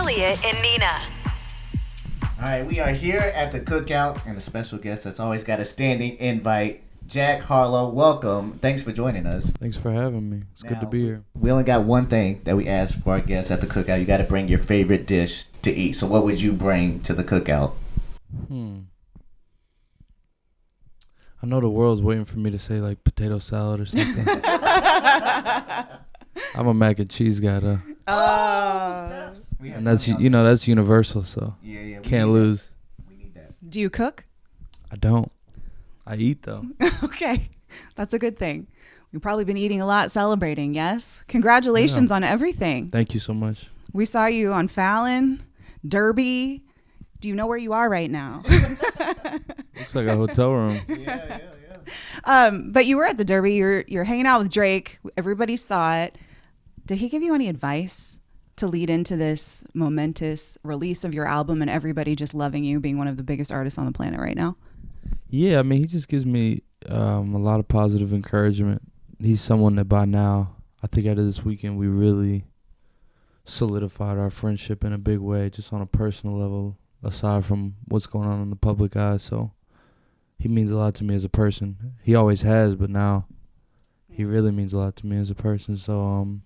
Eliott and Nina. All right, we are here at the Cookout, and a special guest that's always got a standing invite, Jack Harlow. Welcome. Thanks for joining us. Thanks for having me. It's good to be here. We only got one thing that we ask for our guests at the Cookout. You got to bring your favorite dish to eat. So what would you bring to the Cookout? I know the world's waiting for me to say like potato salad or something. I'm a mac and cheese guy though. And that's that's universal, so yeah, can't lose. We need that. Do you cook? I don't. I eat though. Okay, that's a good thing. You've probably been eating a lot, celebrating, yes? Congratulations on everything. Thank you so much. We saw you on Fallon, Derby. Do you know where you are right now? Looks like a hotel room. Yeah. But you were at the Derby. You're hanging out with Drake. Everybody saw it. Did he give you any advice to lead into this momentous release of your album and everybody just loving you, being one of the biggest artists on the planet right now? Yeah, I mean, he just gives me a lot of positive encouragement. He's someone that by now, I think after this weekend, we really solidified our friendship in a big way, just on a personal level, aside from what's going on in the public eye. So he means a lot to me as a person. He always has, but now he really means a lot to me as a person. So,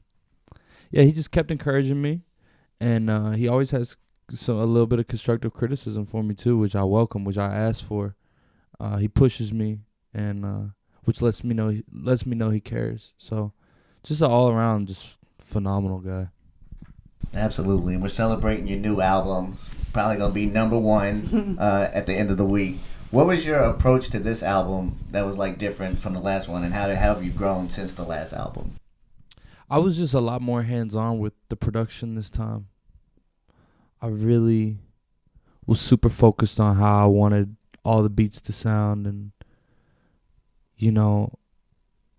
yeah, he just kept encouraging me, and he always has a little bit of constructive criticism for me too, which I welcome, which I asked for. He pushes me, and which lets me know he cares. So, just an all around just phenomenal guy. Absolutely. And we're celebrating your new album. It's probably going to be number one at the end of the week. What was your approach to this album that was like different from the last one, and how have you grown since the last album? I was just a lot more hands-on with the production this time. I really was super focused on how I wanted all the beats to sound, and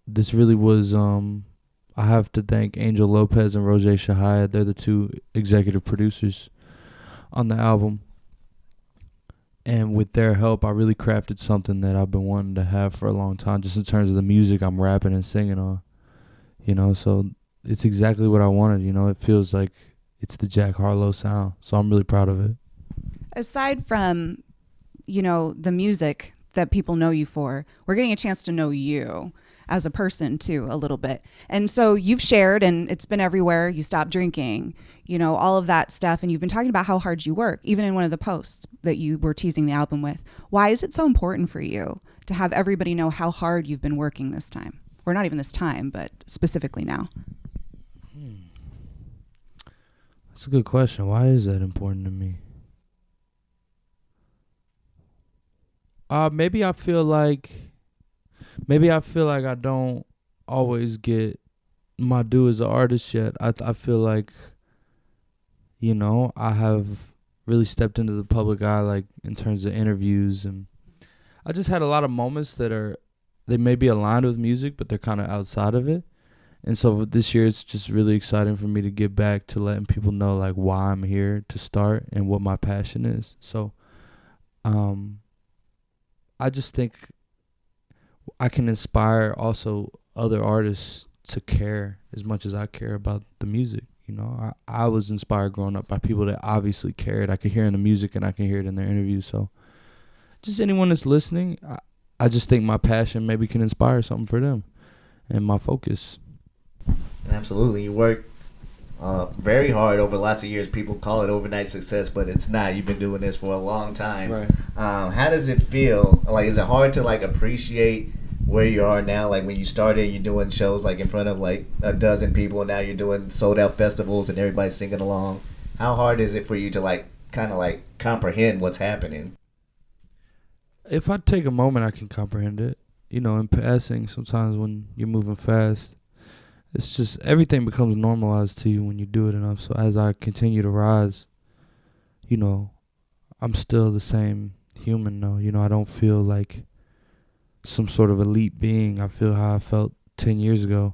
this really was I have to thank Angel Lopez and Roger Shahaya. They're the two executive producers on the album, and with their help I really crafted something that I've been wanting to have for a long time, just in terms of the music I'm rapping and singing on, so it's exactly what I wanted. It feels like it's the Jack Harlow sound, so I'm really proud of it. Aside from the music that people know you for, we're getting a chance to know you as a person too, a little bit. And so you've shared, and it's been everywhere, you stopped drinking, all of that stuff. And you've been talking about how hard you work, even in one of the posts that you were teasing the album with. Why is it so important for you to have everybody know how hard you've been working this time? Or not even this time, but specifically now. That's a good question. Why is that important to me? Maybe I feel like I don't always get my due as an artist yet. I feel like, I have really stepped into the public eye, like in terms of interviews, and I just had a lot of moments they may be aligned with music, but they're kind of outside of it. And so this year it's just really exciting for me to get back to letting people know like why I'm here to start and what my passion is. So, I just think I can inspire also other artists to care as much as I care about the music. I was inspired growing up by people that obviously cared. I could hear in the music and I can hear it in their interviews. So just anyone that's listening, I just think my passion maybe can inspire something for them and my focus. Absolutely. You work very hard over lots of years. People call it overnight success, but it's not. You've been doing this for a long time. Right. How does it feel? Like, is it hard to like appreciate where you are now? Like when you started, you're doing shows like in front of like a dozen people, and now you're doing sold out festivals and everybody's singing along. How hard is it for you to like kind of like comprehend what's happening? If I take a moment, I can comprehend it. In passing, sometimes when you're moving fast, it's just everything becomes normalized to you when you do it enough. So as I continue to rise, I'm still the same human though. I don't feel like some sort of elite being. I feel how I felt 10 years ago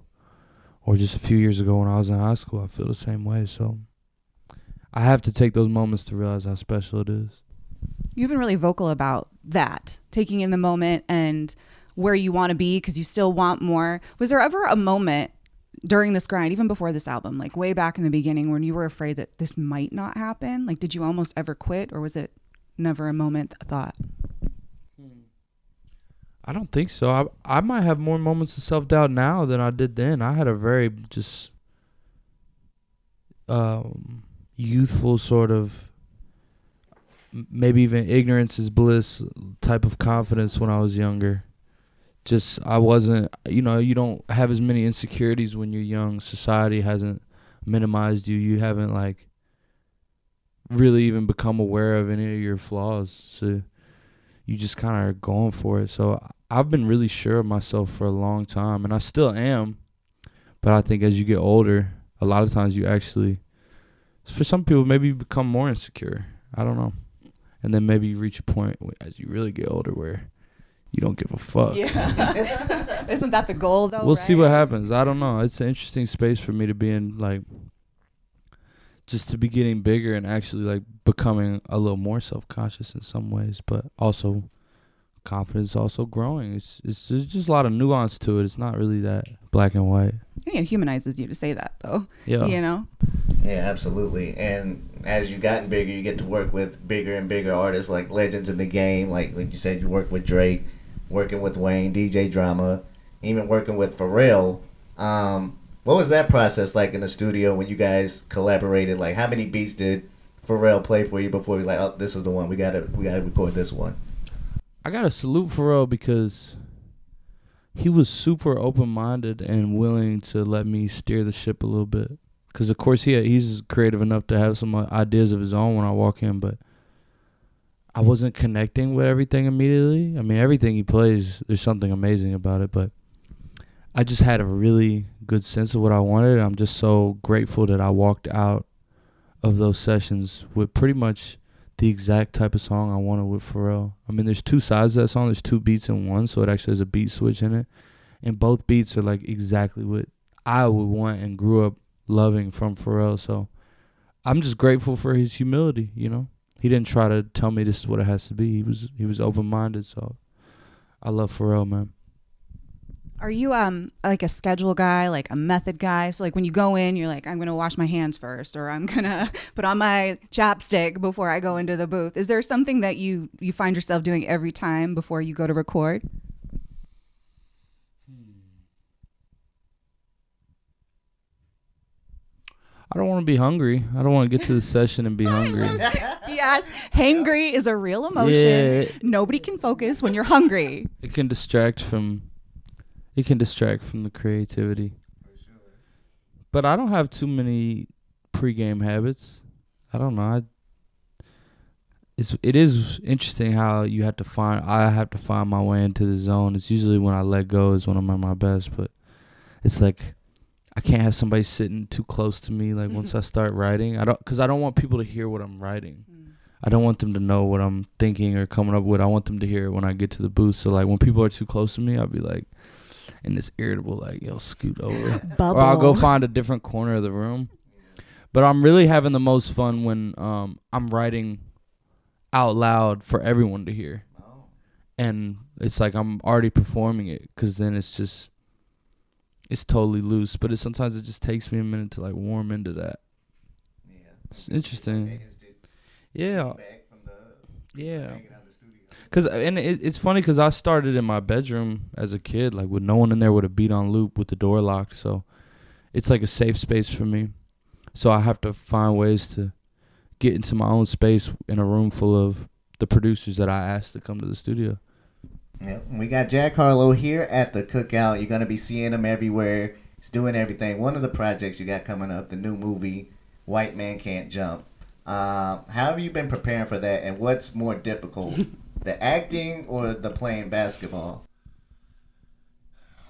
or just a few years ago when I was in high school. I feel the same way. So I have to take those moments to realize how special it is. You've been really vocal about that, taking in the moment and where you want to be because you still want more. Was there ever a moment during this grind, even before this album, like way back in the beginning when you were afraid that this might not happen? Like, did you almost ever quit, or was it never a moment, a thought? I don't think so. I might have more moments of self-doubt now than I did then. I had a very just youthful sort of, maybe even ignorance is bliss type of confidence when I was younger. Just, I wasn't, you don't have as many insecurities when you're young. Society hasn't minimized you. You haven't, like, really even become aware of any of your flaws. So you just kind of are going for it. So I've been really sure of myself for a long time, and I still am. But I think as you get older, a lot of times you actually, for some people, maybe you become more insecure. I don't know. And then maybe you reach a point as you really get older where you don't give a fuck. Yeah. Isn't that the goal, though? We'll see what happens. I don't know. It's an interesting space for me to be in, like, just to be getting bigger and actually, like, becoming a little more self-conscious in some ways, but also confidence also growing. There's just a lot of nuance to it. It's not really that black and white. Yeah, it humanizes you to say that, though. Yeah. Yeah, absolutely. And as you've gotten bigger, you get to work with bigger and bigger artists, like legends in the game. Like you said, you work with Drake, working with Wayne, DJ Drama, even working with Pharrell. What was that process like in the studio when you guys collaborated? Like, how many beats did Pharrell play for you before he was like, oh, this is the one, we gotta record this one? I gotta salute Pharrell because he was super open-minded and willing to let me steer the ship a little bit. Because, of course, he's creative enough to have some ideas of his own when I walk in, but I wasn't connecting with everything immediately. I mean, everything he plays, there's something amazing about it, but I just had a really good sense of what I wanted. I'm just so grateful that I walked out of those sessions with pretty much the exact type of song I wanted with Pharrell. I mean, there's two sides of that song. There's two beats in one, so it actually has a beat switch in it. And both beats are, like, exactly what I would want and grew up loving from Pharrell. So I'm just grateful for his humility, He didn't try to tell me this is what it has to be. He was open-minded, so I love Pharrell, man. Are you like a schedule guy, like a method guy? So like when you go in, you're like, I'm gonna wash my hands first, or I'm gonna put on my chapstick before I go into the booth. Is there something that you find yourself doing every time before you go to record? I don't want to be hungry. I don't want to get to the session and be hungry. Yes, hangry is a real emotion. Yeah. Nobody can focus when you're hungry. It can distract from the creativity. But I don't have too many pregame habits. I don't know. It is interesting how I have to find my way into the zone. It's usually when I let go is when I'm at my best, but it's like I can't have somebody sitting too close to me, like, once I start writing. Because I don't want people to hear what I'm writing. I don't want them to know what I'm thinking or coming up with. I want them to hear it when I get to the booth. So, like, when people are too close to me, I'll be like, in this irritable, like, yo, scoot over. Bubble. Or I'll go find a different corner of the room. But I'm really having the most fun when I'm writing out loud for everyone to hear. And it's like I'm already performing it, because then it's totally loose. But sometimes it just takes me a minute to, like, warm into that. Yeah. It's interesting. Yeah. Yeah. It's funny because I started in my bedroom as a kid, like, with no one in there with a beat on loop with the door locked. So it's like a safe space for me. So I have to find ways to get into my own space in a room full of the producers that I asked to come to the studio. Yeah, we got Jack Harlow here at the Cookout. You're going to be seeing him everywhere. He's doing everything. One of the projects you got coming up, the new movie, White Man Can't Jump. How have you been preparing for that, and what's more difficult, the acting or the playing basketball?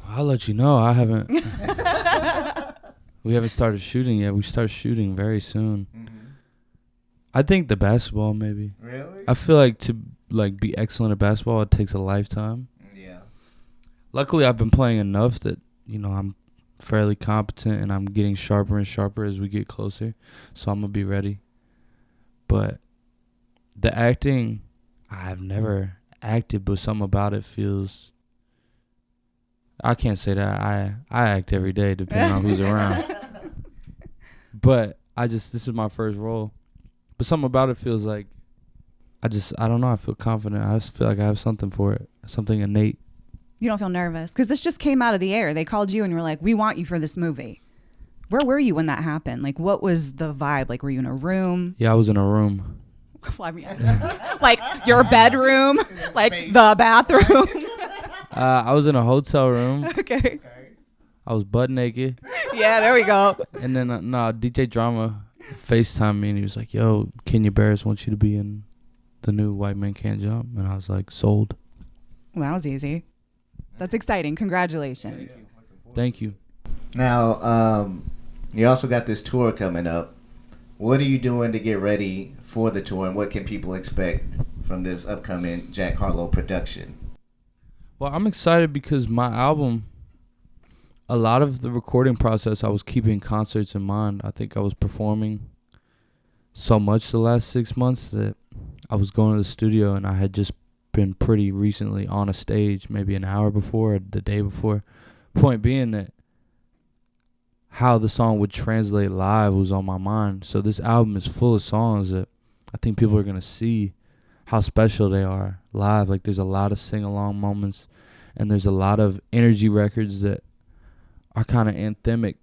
I'll let you know. I haven't. We haven't started shooting yet. We start shooting very soon. Mm-hmm. I think the basketball, maybe. Really? I feel like to be excellent at basketball, it takes a lifetime. Yeah. Luckily, I've been playing enough that, I'm fairly competent, and I'm getting sharper and sharper as we get closer. So I'm going to be ready. But the acting, I've never acted, but something about it feels, I can't say that. I act every day depending on who's around. But this is my first role. But something about it feels like I don't know. I feel confident. I just feel like I have something for it, something innate. You don't feel nervous? Because this just came out of the air. They called you and were like, we want you for this movie. Where were you when that happened? Like, what was the vibe? Like, were you in a room? Yeah, I was in a room. Well, I mean, like your bedroom, like the bathroom. I was in a hotel room. Okay. I was butt naked. Yeah, there we go. And then, DJ Drama FaceTimed me and he was like, yo, Kenya Barris wants you to be in the new White Men Can't Jump. And I was like, sold. Well, that was easy. That's exciting. Congratulations. Thank you. Now, you also got this tour coming up. What are you doing to get ready for the tour, and what can people expect from this upcoming Jack Harlow production? Well, I'm excited because my album, a lot of the recording process, I was keeping concerts in mind. I think I was performing so much the last 6 months that I was going to the studio, and I had just been pretty recently on a stage, maybe an hour before or the day before. Point being that how the song would translate live was on my mind. So this album is full of songs that I think people are going to see how special they are live. Like, there's a lot of sing-along moments, and there's a lot of energy records that are kind of anthemic,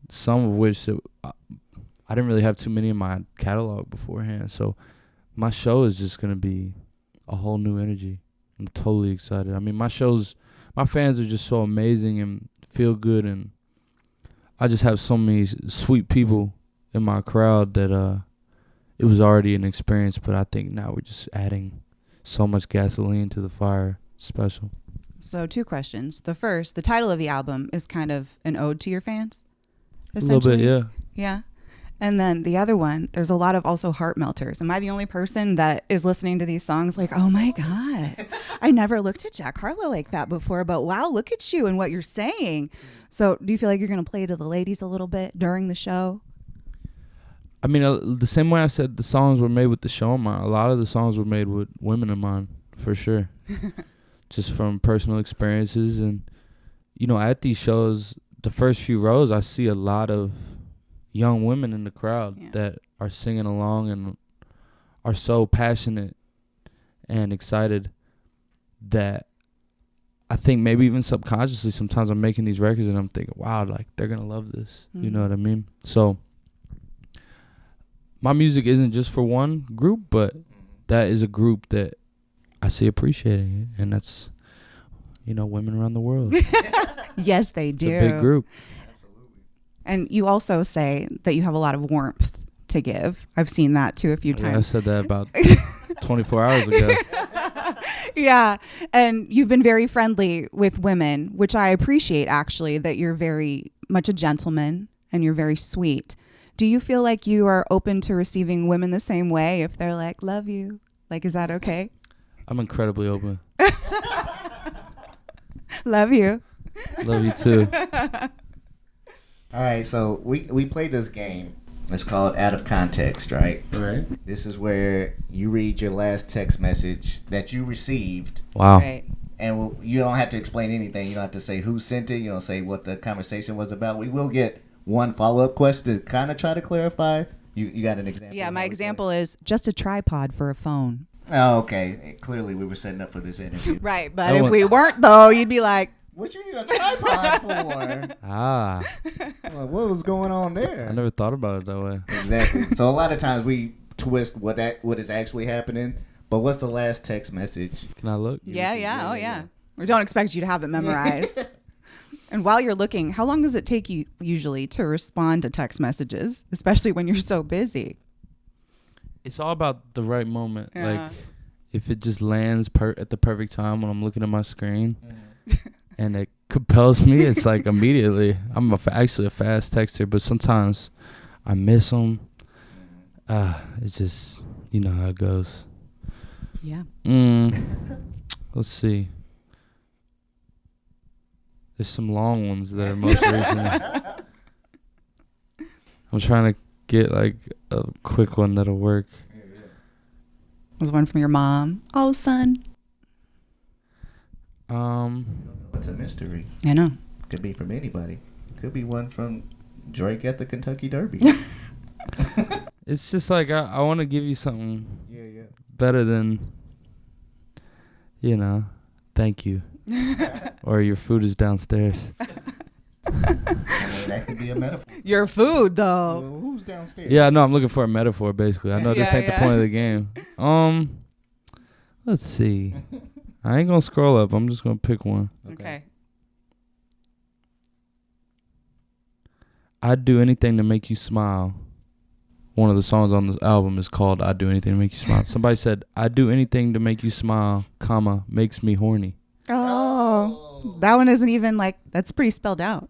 some of which I didn't really have too many in my catalog beforehand. So my show is just going to be a whole new energy. I'm totally excited. I mean, my fans are just so amazing and feel good, and I just have so many sweet people in my crowd that it was already an experience, but I think now we're just adding so much gasoline to the fire. Special. So 2 questions. The first, the title of the album is kind of an ode to your fans, A little bit, yeah. Yeah. And then the other one, there's a lot of also heart melters. Am I the only person that is listening to these songs like, oh my God, I never looked at Jack Harlow like that before, but wow, look at you and what you're saying. So do you feel like you're going to play to the ladies a little bit during the show? I mean, the same way I said the songs were made with the show in mind, a lot of the songs were made with women in mind, for sure. Just from personal experiences. And, at these shows, the first few rows, I see a lot of young women in the crowd that are singing along and are so passionate and excited that I think maybe even subconsciously sometimes I'm making these records and I'm thinking, wow, like, they're going to love this. Mm-hmm. You know what I mean? So my music isn't just for one group, but that is a group that I see appreciating it, and that's, women around the world. Yes, they do. It's a big group. And you also say that you have a lot of warmth to give. I've seen that too a few times. I said that about 24 hours ago. Yeah. And you've been very friendly with women, which I appreciate, actually, that you're very much a gentleman and you're very sweet. Do you feel like you are open to receiving women the same way if they're like, love you? Like, is that okay? I'm incredibly open. Love you. Love you too. All right, so we played this game. It's called Out of Context, right? Right. This is where you read your last text message that you received. Wow. Right. And you don't have to explain anything. You don't have to say who sent it. You don't say what the conversation was about. We will get one follow-up question to kind of try to clarify. You got an example? Yeah, my example is just a tripod for a phone. Oh, okay. Clearly, we were setting up for this interview. Right, but if we weren't, though, you'd be like, what you need a tripod for? Ah. Like, what was going on there? I never thought about it that way. Exactly. So a lot of times we twist what is actually happening. But what's the last text message? Can I look? Yeah. Oh, yeah. We don't expect you to have it memorized. And while you're looking, how long does it take you usually to respond to text messages, especially when you're so busy? It's all about the right moment. Yeah. Like, if it just lands at the perfect time when I'm looking at my screen and it compels me, it's like immediately. I'm actually a fast texter, but sometimes I miss them. It's just, you know how it goes. Yeah. Let's see. There's some long ones that are most recent. I'm trying to get like a quick one that'll work. Was one from your mom? Oh, son. It's a mystery. I know. Could be from anybody. Could be one from Drake at the Kentucky Derby. It's just like I want to give you something Yeah. better than, thank you. Or your food is downstairs. I mean, that could be a metaphor. Your food, though. Well, who's downstairs? Yeah, no, I'm looking for a metaphor, basically. I know this Yeah, ain't the point of the game. Let's see. I ain't gonna scroll up. I'm just gonna pick one. Okay. I'd do anything to make you smile. One of the songs on this album is called I'd Do Anything to Make You Smile. Somebody said, I'd do anything to make you smile, comma, makes me horny. Oh, that one isn't even that's pretty spelled out.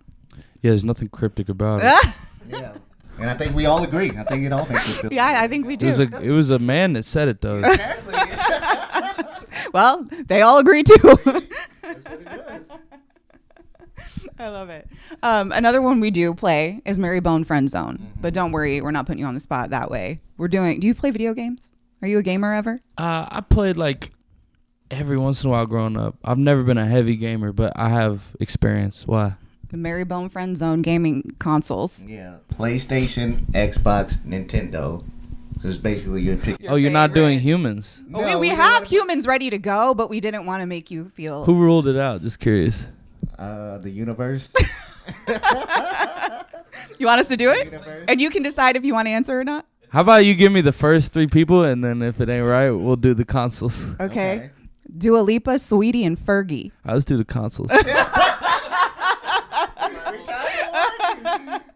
Yeah, there's nothing cryptic about it. Yeah. And I think we all agree. I think it all makes us feel Yeah, I think we do. It was a man that said it, though. Exactly. Well, they all agree too. That's what it does. I love it. Another one we do play is Mary Bone Friend Zone. But don't worry, we're not putting you on the spot that way. Do you play video games? Are you a gamer ever? I played every once in a while growing up. I've never been a heavy gamer, but I have experience. Why? The Mary Bone Friend Zone gaming consoles. Yeah. PlayStation, Xbox, Nintendo. So it's basically your pick. You're not doing humans. Oh, we have humans ready to go, but we didn't want to make you feel... Who ruled it out? Just curious. The universe. You want us to do it? Universe. And you can decide if you want to answer or not? How about you give me the first three people, and then if it ain't right, we'll do the consoles. Okay. Dua Lipa, Sweetie, and Fergie. Let's do the consoles.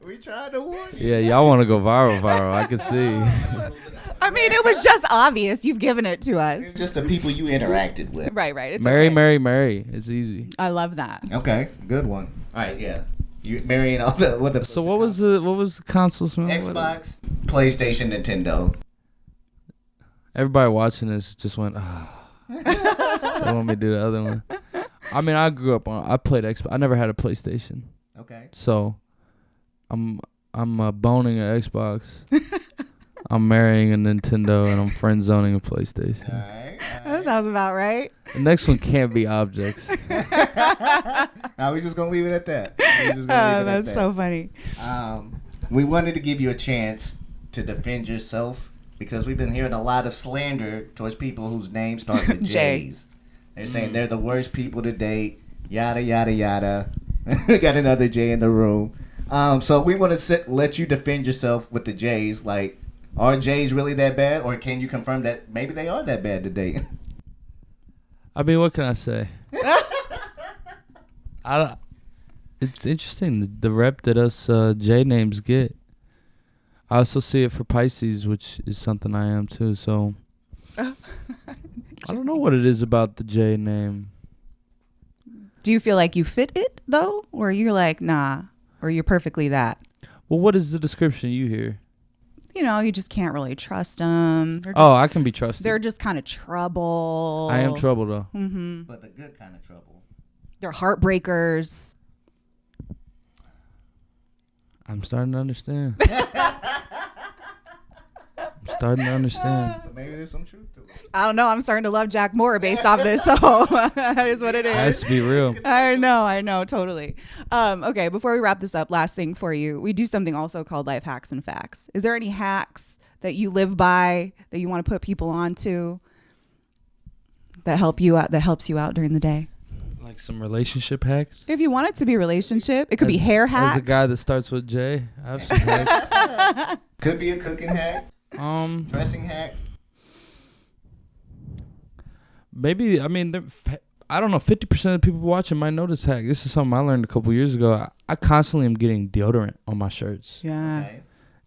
We tried to warn you. Yeah, y'all want to go viral. I can see. I mean, it was just obvious. You've given it to us. It's just the people you interacted with. Right. It's Mary, okay. Mary, Mary. It's easy. I love that. Okay, good one. All right, yeah. You marrying all the So what was the consoles? Man? Xbox, PlayStation, Nintendo. Everybody watching this just went, they want me to do the other one. I mean, I grew up I played Xbox. I never had a PlayStation. Okay. So I'm boning an Xbox. I'm marrying a Nintendo, and I'm friend zoning a PlayStation. All right. That sounds about right. The next one can't be objects. Now we're just gonna leave it at that. That's so funny. We wanted to give you a chance to defend yourself because we've been hearing a lot of slander towards people whose names start with J. J's. They're saying they're the worst people to date. Yada yada yada. We got another J in the room. So we want to let you defend yourself with the J's. Like, are J's really that bad, or can you confirm that maybe they are that bad to date? I mean, what can I say? It's interesting the rep that us J names get. I also see it for Pisces, which is something I am too. So I don't know what it is about the J name. Do you feel like you fit it though, or you're like nah, or you're perfectly that? Well, what is the description you hear? You just can't really trust them. I can be trusted. They're just kind of trouble. I am trouble though. Mm-hmm. But the good kind of trouble. They're heartbreakers. I'm starting to understand. So maybe there's some truth to it. I don't know. I'm starting to love Jack more based off this. So that is what it It has is. to be real. I know, totally. Okay, before we wrap this up, last thing for you. We do something also called Life Hacks and Facts. Is there any hacks that you live by that you want to put people onto that helps you out during the day? Like some relationship hacks? If you want it to be relationship, it could be hair hacks. As a guy that starts with J, I have some hacks. Could be a cooking hack, dressing hack. Maybe, I mean, I don't know, 50% of the people watching might know this hack. This is something I learned a couple years ago. I constantly am getting deodorant on my shirts. Yeah. Okay.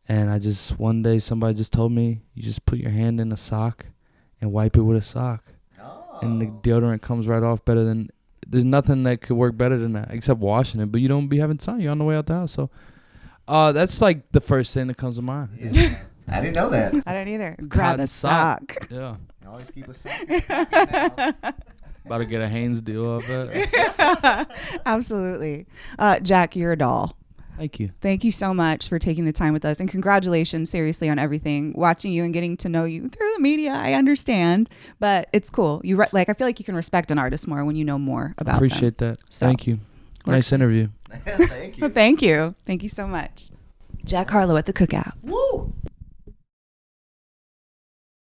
And one day somebody just told me, you just put your hand in a sock and wipe it with a sock. Oh. And the deodorant comes right off better than, there's nothing that could work better than that except washing it. But you don't be having sun. You're on the way out the house. So that's like the first thing that comes to mind. Yeah. I didn't know that. I didn't either. Grab Cotton a sock. Yeah. Always keep a sock. About to get a Hanes deal off that. Absolutely. Jack, you're a doll. Thank you. Thank you so much for taking the time with us, and congratulations, seriously, on everything. Watching you and getting to know you through the media, I understand, but it's cool. I feel like you can respect an artist more when you know more about them. Appreciate that. So, Thank you. Nice interview. Thank you. Thank you. Thank you so much. Jack Harlow at the Cookout. Woo!